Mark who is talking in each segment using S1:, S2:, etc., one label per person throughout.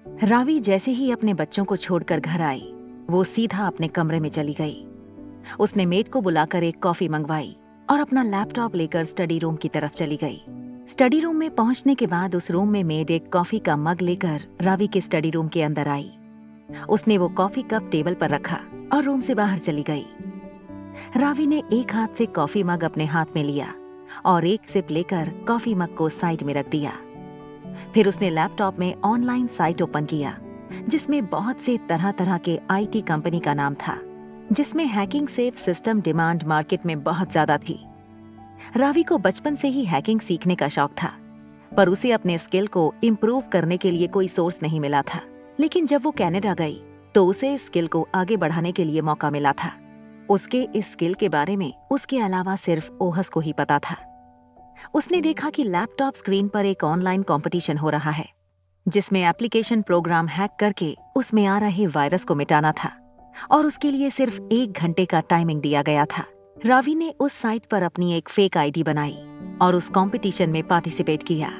S1: रावी जैसे ही अपने बच्चों को छोड़कर घर आई, वो सीधा अपने कमरे में चली गई। उसने मेड को बुलाकर एक कॉफी मंगवाई और अपना लैपटॉप लेकर स्टडी रूम की तरफ चली गई। स्टडी रूम में पहुंचने के बाद उस रूम में मेड एक कॉफी का मग लेकर रावी के स्टडी रूम के अंदर आई। उसने वो कॉफी कप टेबल पर रखा और रूम से बाहर चली गई। रावी ने एक हाथ से कॉफी मग अपने हाथ में लिया और एक सिप लेकर कॉफी मग को साइड में रख दिया। फिर उसने लैपटॉप में ऑनलाइन साइट ओपन किया, जिसमें बहुत से तरह तरह के आईटी कंपनी का नाम था, जिसमें hacking safe system demand market में बहुत ज्यादा थी। रावी को बचपन से ही हैकिंग सीखने का शौक था, पर उसे अपने स्किल को इम्प्रूव करने के लिए कोई सोर्स नहीं मिला था। लेकिन जब वो कनाडा गई तो उसे इस स्किल को आगे बढ़ाने के लिए मौका मिला था। उसके इस स्किल के बारे में उसके अलावा सिर्फ ओहस को ही पता था। उसने देखा कि लैपटॉप स्क्रीन पर एक ऑनलाइन कंपटीशन हो रहा है, जिसमें एप्लीकेशन प्रोग्राम हैक करके उसमें आ रहे वायरस को मिटाना था और उसके लिए सिर्फ 1 घंटे का टाइमिंग दिया गया था। रावी ने उस साइट पर अपनी एक फेक आईडी बनाई और उस कंपटीशन में पार्टिसिपेट किया।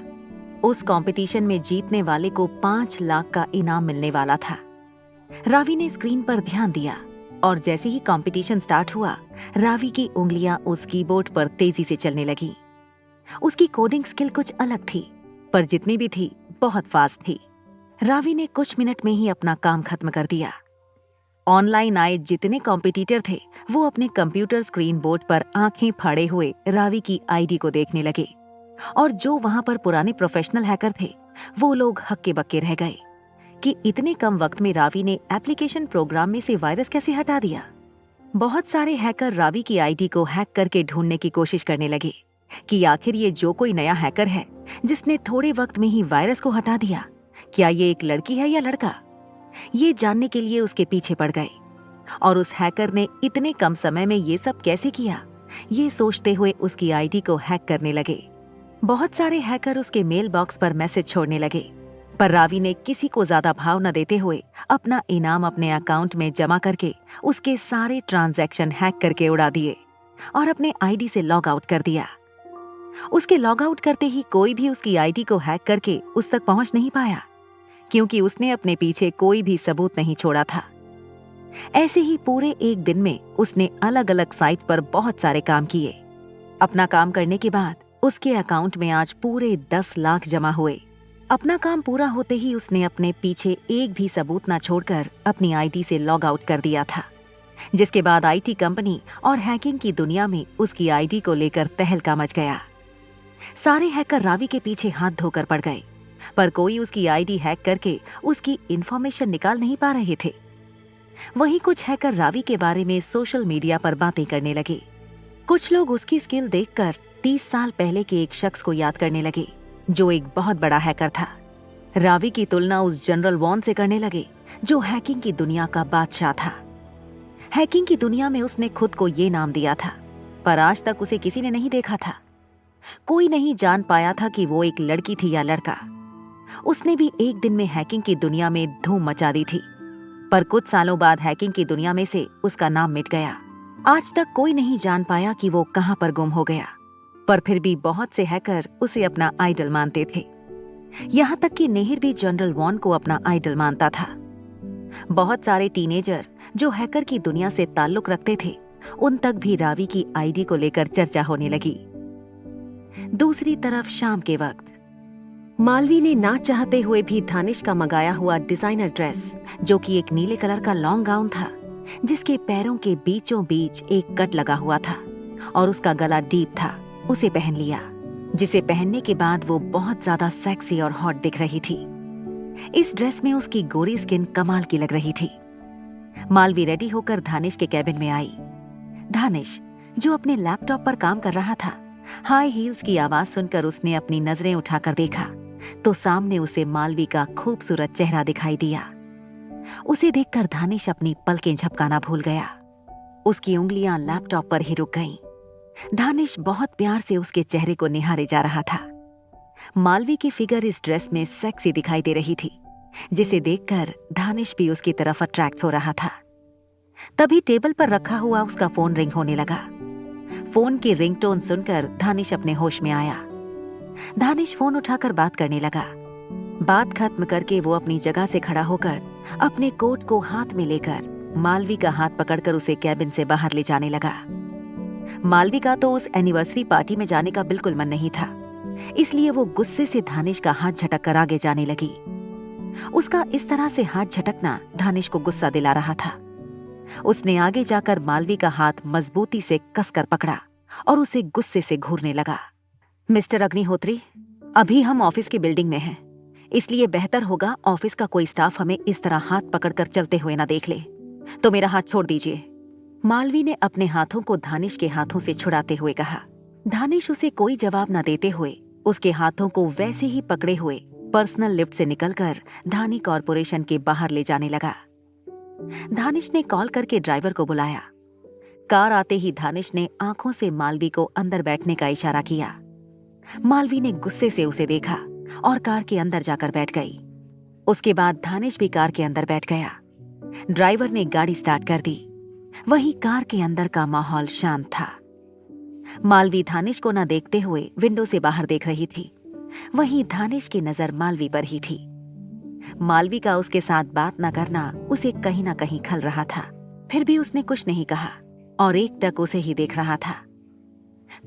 S1: उस कंपटीशन में जीतने वाले को 5 लाख का इनाम मिलने वाला था। रावी ने स्क्रीन पर ध्यान दिया और जैसे ही कंपटीशन स्टार्ट हुआ, रावी की उंगलियां उस कीबोर्ड पर तेजी से चलने लगी। उसकी कोडिंग स्किल कुछ अलग थी, पर जितनी भी थी बहुत फास्ट थी। रावी ने कुछ मिनट में ही अपना काम खत्म कर दिया। ऑनलाइन आए जितने कॉम्पिटिटर थे वो अपने कंप्यूटर स्क्रीन बोर्ड पर आंखें फाड़े हुए रावी की आईडी को देखने लगे, और जो वहां पर पुराने प्रोफेशनल हैकर थे वो लोग हक्के बक्के रह गए कि इतने कम वक्त में रावी ने एप्लीकेशन प्रोग्राम में से वायरस कैसे हटा दिया। बहुत सारे हैकर रावी की आईडी को हैक करके ढूंढने की कोशिश करने लगे कि आखिर ये जो कोई नया हैकर है जिसने थोड़े वक्त में ही वायरस को हटा दिया, क्या ये एक लड़की है या लड़का। ये जानने के लिए उसके पीछे पड़ गए और उस हैकर ने इतने कम समय में ये सब कैसे किया, ये सोचते हुए उसकी आईडी को हैक करने लगे। बहुत सारे हैकर उसके मेल बॉक्स पर मैसेज छोड़ने लगे, पर रावी ने किसी को ज्यादा भाव न देते हुए अपना इनाम अपने अकाउंट में जमा करके उसके सारे ट्रांजैक्शन हैक करके उड़ा दिए और अपने आईडी से लॉग आउट कर दिया। उसके लॉग आउट करते ही कोई भी उसकी आईडी को हैक करके उस तक पहुंच नहीं पाया, क्योंकि उसने अपने पीछे कोई भी सबूत नहीं छोड़ा था। ऐसे ही पूरे एक दिन में उसने अलग अलग साइट पर बहुत सारे काम किए। अपना काम करने के बाद उसके अकाउंट में आज पूरे 10 लाख जमा हुए। अपना काम पूरा होते ही उसने अपने पीछे एक भी सबूत ना छोड़कर अपनी आईडी से लॉग आउट कर दिया था, जिसके बाद आईटी कंपनी और हैकिंग की दुनिया में उसकी आईडी को लेकर तहलका मच गया। सारे हैकर रावी के पीछे हाथ धोकर पड़ गए, पर कोई उसकी आईडी हैक करके उसकी इंफॉर्मेशन निकाल नहीं पा रहे थे। वहीं कुछ हैकर रावी के बारे में सोशल मीडिया पर बातें करने लगे। कुछ लोग उसकी स्किल देखकर 30 साल पहले के एक शख्स को याद करने लगे, जो एक बहुत बड़ा हैकर था। रावी की तुलना उस जनरल वॉन से करने लगे, जो हैकिंग की दुनिया का बादशाह था। हैकिंग की दुनिया में उसने खुद को ये नाम दिया था, पर आज तक उसे किसी ने नहीं देखा था। कोई नहीं जान पाया था कि वो एक लड़की थी या लड़का। उसने भी एक दिन में हैकिंग की दुनिया में धूम मचा दी थी, पर कुछ सालों बाद हैकिंग की दुनिया में से उसका नाम मिट गया। आज तक कोई नहीं जान पाया कि वो कहां पर गुम हो गया, पर फिर भी बहुत से हैकर उसे अपना आइडल मानते थे। यहाँ तक कि नेहिर भी जनरल वॉन को अपना आइडल मानता था। बहुत सारे टीनेजर जो हैकर की दुनिया से ताल्लुक रखते थे, उन तक भी रावी की आईडी को लेकर चर्चा होने लगी। दूसरी तरफ शाम के वक्त मालवी ने ना चाहते हुए भी धानिश का मंगाया हुआ डिजाइनर ड्रेस, जो कि एक नीले कलर का लॉन्ग गाउन था, जिसके पैरों के बीचों बीच एक कट लगा हुआ था और उसका गला डीप था, उसे पहन लिया, जिसे पहनने के बाद वो बहुत ज्यादा सेक्सी और हॉट दिख रही थी। इस ड्रेस में उसकी गोरी स्किन कमाल की लग रही थी। मालवी रेडी होकर धानिश के कैबिन में आई। धानिश, जो अपने लैपटॉप पर काम कर रहा था, हाई हील्स की आवाज सुनकर उसने अपनी नजरें उठाकर देखा तो सामने उसे मालवी का खूबसूरत चेहरा दिखाई दिया। उसे देखकर धानिश अपनी पलकें झपकाना भूल गया। उसकी उंगलियां लैपटॉप पर ही रुक गईं। धानिश बहुत प्यार से उसके चेहरे को निहारे जा रहा था। मालवी की फिगर इस ड्रेस में सेक्सी दिखाई दे रही थी, जिसे देखकर धानिश भी उसकी तरफ अट्रैक्ट हो रहा था। तभी टेबल पर रखा हुआ उसका फोन रिंग होने लगा। फोन की रिंगटोन सुनकर धानिश अपने होश में आया। धानिश फोन उठाकर बात करने लगा। बात खत्म करके वो अपनी जगह से खड़ा होकर अपने कोट को हाथ में लेकर मालवी का हाथ पकड़कर उसे कैबिन से बाहर ले जाने लगा। मालवी का तो उस एनिवर्सरी पार्टी में जाने का बिल्कुल मन नहीं था, इसलिए वो गुस्से से धानिश का हाथ झटक कर आगे जाने लगी। उसका इस तरह से हाथ झटकना धानिश को गुस्सा दिला रहा था। उसने आगे जाकर मालवी का हाथ मजबूती से कसकर पकड़ा और उसे गुस्से से घूरने लगा। मिस्टर अग्निहोत्री, अभी हम ऑफिस की बिल्डिंग में हैं, इसलिए बेहतर होगा ऑफिस का कोई स्टाफ हमें इस तरह हाथ पकड़कर चलते हुए ना देख ले, तो मेरा हाथ छोड़ दीजिए। मालवी ने अपने हाथों को धानिश के हाथों से छुड़ाते हुए कहा। धानिश उसे कोई जवाब न देते हुए उसके हाथों को वैसे ही पकड़े हुए पर्सनल लिफ्ट से निकलकर धानी कॉर्पोरेशन के बाहर ले जाने लगा। धानिश ने कॉल करके ड्राइवर को बुलाया। कार आते ही धानिश ने आंखों से मालवी को अंदर बैठने का इशारा किया। मालवी ने गुस्से से उसे देखा और कार के अंदर जाकर बैठ गई। उसके बाद धानिश भी कार के अंदर बैठ गया। ड्राइवर ने गाड़ी स्टार्ट कर दी। वहीं कार के अंदर का माहौल शांत था। मालवी धानिश को न देखते हुए विंडो से बाहर देख रही थी। वहीं धानिश की नजर मालवी पर ही थी। मालवी का उसके साथ बात न करना उसे कहीं ना कहीं खल रहा था। फिर भी उसने कुछ नहीं कहा और एकटक उसे ही देख रहा था।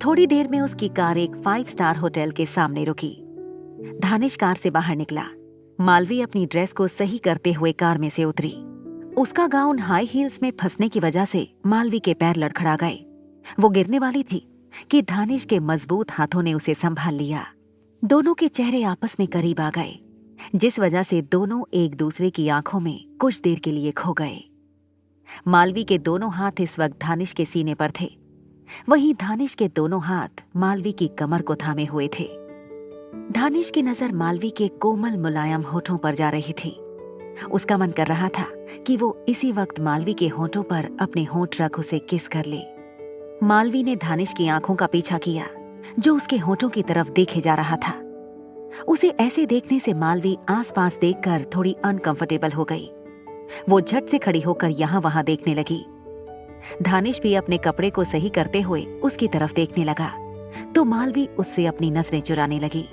S1: थोड़ी देर में उसकी कार एक 5 स्टार होटल के सामने रुकी। धानिश कार से बाहर निकला। मालवी अपनी ड्रेस को सही करते हुए कार में से उतरी। उसका गाउन हाई हील्स में फंसने की वजह से मालवी के पैर लड़खड़ा गए। वो गिरने वाली थी कि धानिश के मजबूत हाथों ने उसे संभाल लिया। दोनों के चेहरे आपस में करीब आ गए, जिस वजह से दोनों एक दूसरे की आंखों में कुछ देर के लिए खो गए। मालवी के दोनों हाथ इस वक्त धानिश के सीने पर थे। वहीं धानिश के दोनों हाथ मालवी की कमर को थामे हुए थे। धानिश की नजर मालवी के कोमल मुलायम होठों पर जा रही थी। उसका मन कर रहा था कि वो इसी वक्त मालवी के होठों पर अपने होठ रख उसे किस कर ले। मालवी ने धानिश की आंखों का पीछा किया, जो उसके होठों की तरफ देखे जा रहा था। उसे ऐसे देखने से मालवी आसपास देखकर थोड़ी अनकंफर्टेबल हो गई। वो झट से खड़ी होकर यहाँ वहां देखने लगी। धानिश भी अपने कपड़े को सही करते हुए उसकी तरफ देखने लगा, तो मालवी उससे अपनी नजरें चुराने लगी।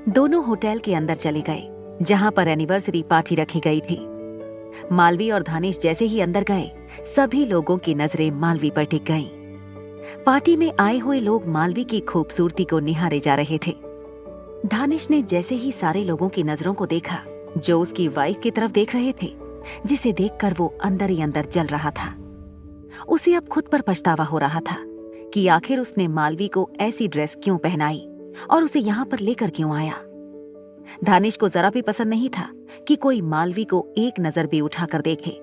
S1: दोनों होटल के अंदर चले गए, जहां पर एनिवर्सरी पार्टी रखी गई थी। मालवी और धानिश जैसे ही अंदर गए, सभी लोगों की नजरें मालवी पर टिक गईं। पार्टी में आए हुए लोग मालवी की खूबसूरती को निहारे जा रहे थे। धानिश ने जैसे ही सारे लोगों की नजरों को देखा, जो उसकी वाइफ की तरफ देख रहे थे, जिसे देखकर वो अंदर ही अंदर जल रहा था। उसे अब खुद पर पछतावा हो रहा था कि आखिर उसने मालवी को ऐसी ड्रेस क्यों पहनाई और उसे यहाँ पर लेकर क्यों आया। धानिश को जरा भी पसंद नहीं था कि कोई मालवी को एक नजर भी उठाकर देखे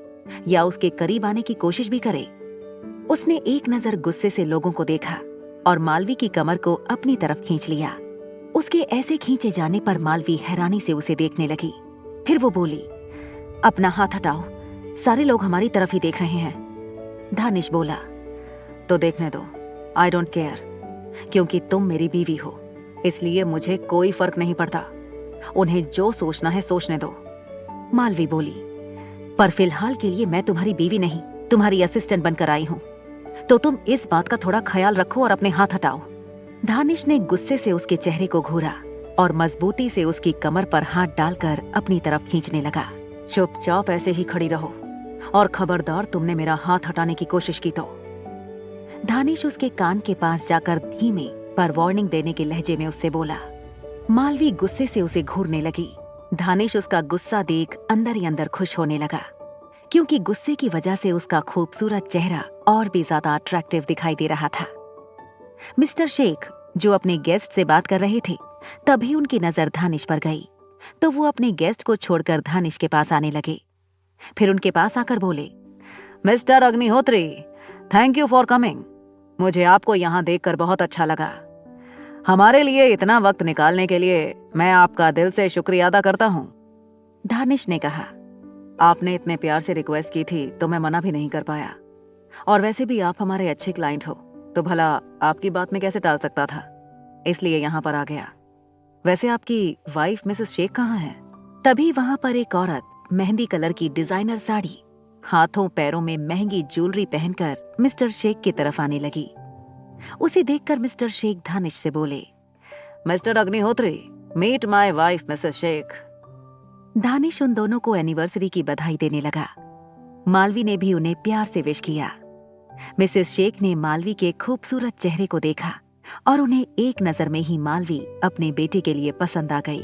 S1: या उसके करीब आने की कोशिश भी करे। उसने एक नजर गुस्से से लोगों को देखा और मालवी की कमर को अपनी तरफ खींच लिया। उसके ऐसे खींचे जाने पर मालवी हैरानी से उसे देखने लगी। फिर वो बोली, अपना हाथ हटाओ, सारे लोग हमारी तरफ ही देख रहे हैं। धानिश बोला, तो देखने दो, आई डोंट केयर, क्योंकि तुम मेरी बीवी हो, इसलिए मुझे कोई फर्क नहीं पड़ता। उन्हें जो सोचना है सोचने दो। मालवी बोली, पर फिलहाल के लिए मैं तुम्हारी बीवी नहीं, तुम्हारी असिस्टेंट बनकर आई हूं, तो तुम इस बात का थोड़ा ख्याल रखो और अपने हाथ हटाओ। धानिश ने गुस्से से उसके चेहरे को घूरा और मजबूती से उसकी कमर पर हाथ डालकर अपनी तरफ खींचने लगा। चुपचाप ऐसे ही खड़ी रहो और खबरदार तुमने मेरा हाथ हटाने की कोशिश की तो। धानिश उसके कान के पास जाकर धीमे पर वार्निंग देने के लहजे में उससे बोला। मालवी गुस्से से उसे घूरने लगी। धानिश उसका गुस्सा देख अंदर ही अंदर खुश होने लगा, क्योंकि गुस्से की वजह से उसका खूबसूरत चेहरा और भी ज्यादा अट्रैक्टिव दिखाई दे रहा था। मिस्टर शेख, जो अपने गेस्ट से बात कर रहे थे, तभी उनकी नजर धानिश पर गई, तो वो अपने गेस्ट को छोड़कर धानिश के पास आने लगे। फिर उनके पास आकर बोले, mister Agnihotri, thank you for coming. मुझे आपको यहाँ देखकर बहुत अच्छा लगा। हमारे लिए इतना वक्त निकालने के लिए मैं आपका दिल से शुक्रिया अदा करता हूँ। धानिश ने कहा, आपने इतने प्यार से रिक्वेस्ट की थी तो मैं मना भी नहीं कर पाया, और वैसे भी आप हमारे अच्छे क्लाइंट हो, तो भला आपकी बात में कैसे टाल सकता था, इसलिए यहाँ पर आ गया। वैसे आपकी वाइफ मिसेस शेख कहाँ है? तभी वहां पर एक औरत मेहंदी कलर की डिजाइनर साड़ी, हाथों पैरों में महंगी ज्वेलरी पहनकर मिस्टर शेख की तरफ आने लगी। उसे देखकर मिस्टर शेख धानिश से बोले, mister Agnihotri, meet my wife Mrs Sheikh. Danish उन दोनों को एनिवर्सरी की बधाई देने लगा। मालवी ने भी उन्हें प्यार से विश किया। मिसेस शेख ने मालवी के खूबसूरत चेहरे को देखा और उन्हें एक नजर में ही मालवी अपने बेटे के लिए पसंद आ गई।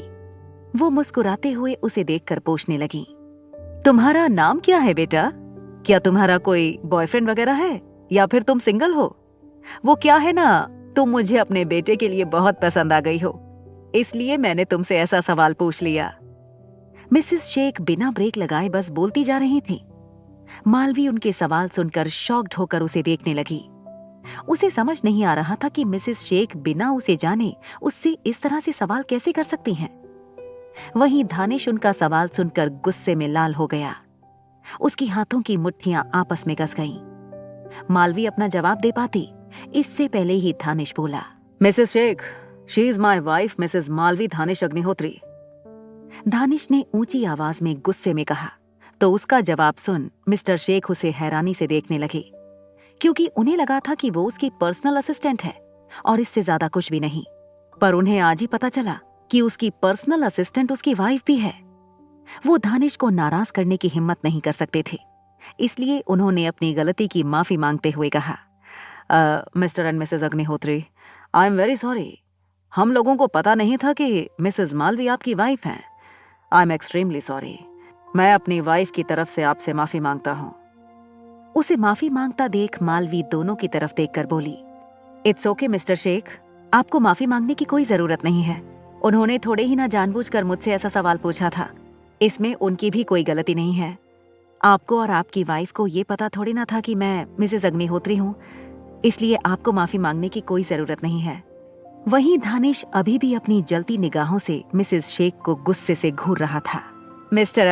S1: वो मुस्कुराते हुए उसे देखकर पूछने लगी, तुम्हारा नाम क्या है बेटा? क्या तुम्हारा कोई बॉयफ्रेंड वगैरह है या फिर तुम सिंगल हो? वो क्या है ना, तुम मुझे अपने बेटे के लिए बहुत पसंद आ गई हो, इसलिए मैंने तुमसे ऐसा सवाल पूछ लिया। मिसेस शेख बिना ब्रेक लगाए बस बोलती जा रही थी। मालवी उनके सवाल सुनकर शॉक्ड होकर उसे देखने लगी। उसे समझ नहीं आ रहा था कि मिसेस शेख बिना उसे जाने उससे इस तरह से सवाल कैसे कर सकती हैं। वहीं दानिश उनका सवाल सुनकर गुस्से में लाल हो गया। उसकी हाथों की मुट्ठियां आपस में कस गईं। मालवी अपना जवाब दे पाती, इससे पहले ही दानिश बोला, Mrs Sheikh, she is my wife Mrs Malvi Danish Agnihotri. Danish ने ऊंची आवाज में गुस्से में कहा, तो उसका जवाब सुन मिस्टर शेख उसे हैरानी से देखने लगे, क्योंकि उन्हें लगा था कि वो उसकी पर्सनल असिस्टेंट है और इससे ज्यादा कुछ भी नहीं। पर उन्हें आज ही पता चला कि उसकी पर्सनल असिस्टेंट उसकी वाइफ भी है। वो दानिश को नाराज करने की हिम्मत नहीं कर सकते थे, इसलिए उन्होंने अपनी गलती की माफी मांगते हुए कहा, mister and Mrs Agnihotri, I am very sorry. हम लोगों को पता नहीं था कि मिसेस मालवी आपकी वाइफ हैं। I am extremely sorry. मैं अपनी वाइफ की तरफ से आपसे माफी मांगता हूं। उसे माफी मांगता देख मालवी दोनों की तरफ देखकर बोली, इट्स ओके मिस्टर शेख, आपको माफी मांगने की कोई जरूरत नहीं है। उन्होंने थोड़े ही ना जानबूझकर मुझसे ऐसा सवाल पूछा था, इसमें उनकी भी कोई गलती नहीं है। आपको और आपकी वाइफ को ये पता थोड़ी ना था कि मैं मिसेस अग्निहोत्री हूँ, इसलिए आपको माफी मांगने की कोई जरूरत नहीं है। वहीं दानिश अभी भी अपनी जलती निगाहों से मिसेस शेख को गुस्से से घूर रहा था। मिस्टर